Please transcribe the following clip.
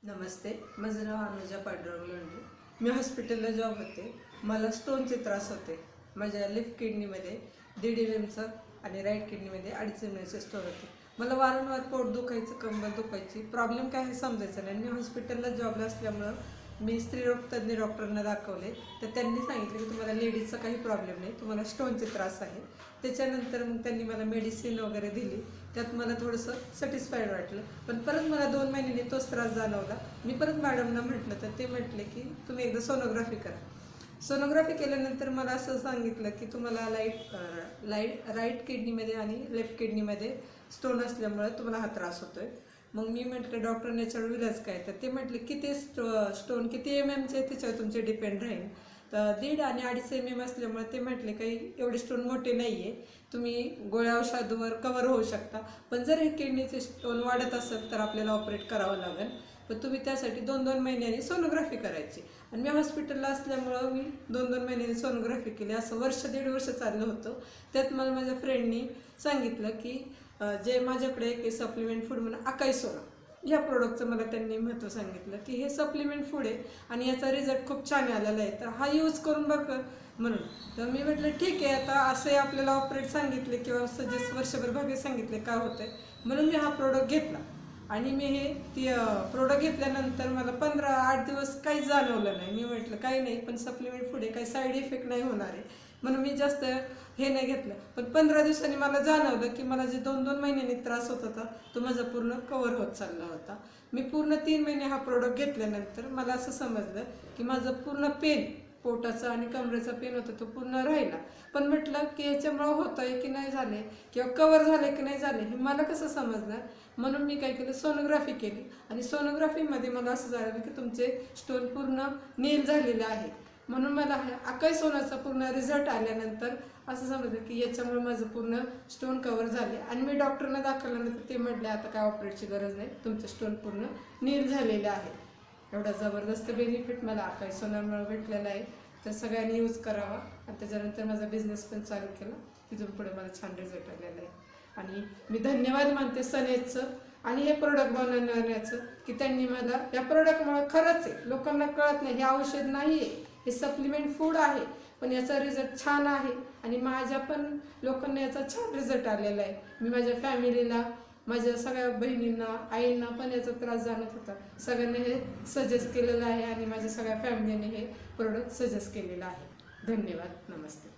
नमस्ते, माझं नाव अनुजा पांडुरंग लोंढे. मी हॉस्पिटलला जॉब होते. मला स्टोनचे त्रास होते. माझ्या लेफ्ट किडनीमध्ये 1.5 mm आणि राईट किडनीमध्ये 2.5 mm स्टोन होते. मला वारंवार पोट दुखायचं, कंबर दुखायची. प्रॉब्लेम काय हे समजायचं नाही. मी हॉस्पिटलला जॉबला असल्यामुळं मी स्त्रीरोग तज्ज्ञ डॉक्टरांना दाखवले, तर त्यांनी सांगितलं की तुम्हाला लेडीजचा काही प्रॉब्लेम नाही, तुम्हाला स्टोनचे त्रास आहे. त्याच्यानंतर मग त्यांनी मला मेडिसिन वगैरे दिली. त्यात मला थोडंसं सॅटिस्फाईड वाटलं. पण परत मला 2 महिन्यांनी तोच त्रास जाणवला. मी परत मॅडमना म्हटलं, तर ते म्हटले की तुम्ही एकदा सोनोग्राफी करा. सोनोग्राफी केल्यानंतर मला असं सांगितलं की तुम्हाला राईट किडनीमध्ये आणि लेफ्ट किडनीमध्ये स्टोन असल्यामुळे तुम्हाला हा त्रास होतोय. मग मी म्हटलं डॉक्टर याच्यावर इलाज काय, तर ते म्हटले किती स्टोन किती MMचे त्याच्यावर तुमचे डिपेंड राहील. तर 1.5 आणि 2.5 MM असल्यामुळे ते म्हटले काही एवढे स्टोन मोठे नाही आहे, तुम्ही गोळ्या औषधावर कवर होऊ शकता. पण जर हे किडनीचे स्टोन वाढत असेल तर आपल्याला ऑपरेट करावं लागेल. पण तुम्ही त्यासाठी 2-2 महिन्यांनी सोनोग्राफी करायची. आणि मी हॉस्पिटलला असल्यामुळं मी 2-2 महिन्यांनी सोनोग्राफी केली. असं 1.5 वर्ष चाललं होतं. त्यात मला माझ्या फ्रेंडनी सांगितलं की जे माझ्याकडे एक सप्लिमेंट फूड म्हणून अकाई सोना या प्रोडक्टचं मला त्यांनी महत्त्व सांगितलं की हे सप्लिमेंट फूड आहे आणि याचा रिझल्ट खूप छान आलेला आहे, तर हा यूज करून बघ म्हणून. तर मी म्हटलं ठीक आहे, आता असे आपल्याला ऑपरेट सांगितले किंवा सजेस्ट वर्षभर बघे सांगितले काय होतंय, म्हणून मी हा प्रोडक्ट घेतला. आणि मी हे प्रोडक्ट घेतल्यानंतर मला 15-8 दिवस काहीच जाणवलं नाही. मी म्हटलं काही नाही, पण सप्लिमेंट फूड आहे, काही साईड इफेक्ट नाही होणार आहे म्हणून मी जास्त हे नाही घेतलं. पण 15 दिवसांनी मला जाणवलं की मला जे 2-2 महिन्यांनी त्रास होत होता तो माझा पूर्ण कव्हर होत चालला होता. मी पूर्ण 3 महिने हा प्रोडक्ट घेतल्यानंतर मला असं समजलं की माझं पूर्ण पेन, पोटाचा आणि कमरेचा पेन होता तो पूर्ण राहिला. पण म्हटलं की याच्यामुळं होतं आहे की नाही झाले किंवा कवर झाले की नाही झाले हे मला कसं समजणार. म्हणून मी काय केलं, सोनोग्राफी केली. आणि सोनोग्राफीमध्ये मला असं झालं की तुमचे स्टोन पूर्ण नील झालेले आहे. म्हणून मला अकाई सोनाचा पूर्ण रिझल्ट आल्यानंतर असं समजलं की याच्यामुळे माझं पूर्ण स्टोन कवर झाले. आणि मी डॉक्टरना दाखवल्यानंतर ते म्हटले आता काय ऑपरेटची गरज नाही, तुमचे स्टोन पूर्ण नील झालेले आहे. एवढा जबरदस्त बेनिफिट मला अकाई सोनामुळे भेटलेला आहे. तर सगळ्यांनी यूज करावा. आणि त्याच्यानंतर माझा बिझनेस पण चालू केला. तिथून पुढे मला छान रिझल्ट आलेला आहे. आणि मी धन्यवाद मानते सनेजचं आणि हे प्रोडक्ट बनवण्याचं की त्यांनी मला या प्रोडक्टमुळे खरंच आहे, लोकांना कळत नाही, हे औषध नाही आहे, हे सप्लिमेंट फूड आहे, पण याचा रिझल्ट छान आहे. आणि माझ्या पण लोकांना याचा छान रिझल्ट आलेला आहे. मी माझ्या फॅमिलीला, माझ्या सगळ्या बहिणींना, आईंना पण याचा त्रास जाणवत होता, सगळ्यांना हे सजेस्ट केलेलं आहे आणि माझ्या सगळ्या फॅमिलीने हे प्रोडक्ट सजेस्ट केलेलं आहे. धन्यवाद. नमस्ते.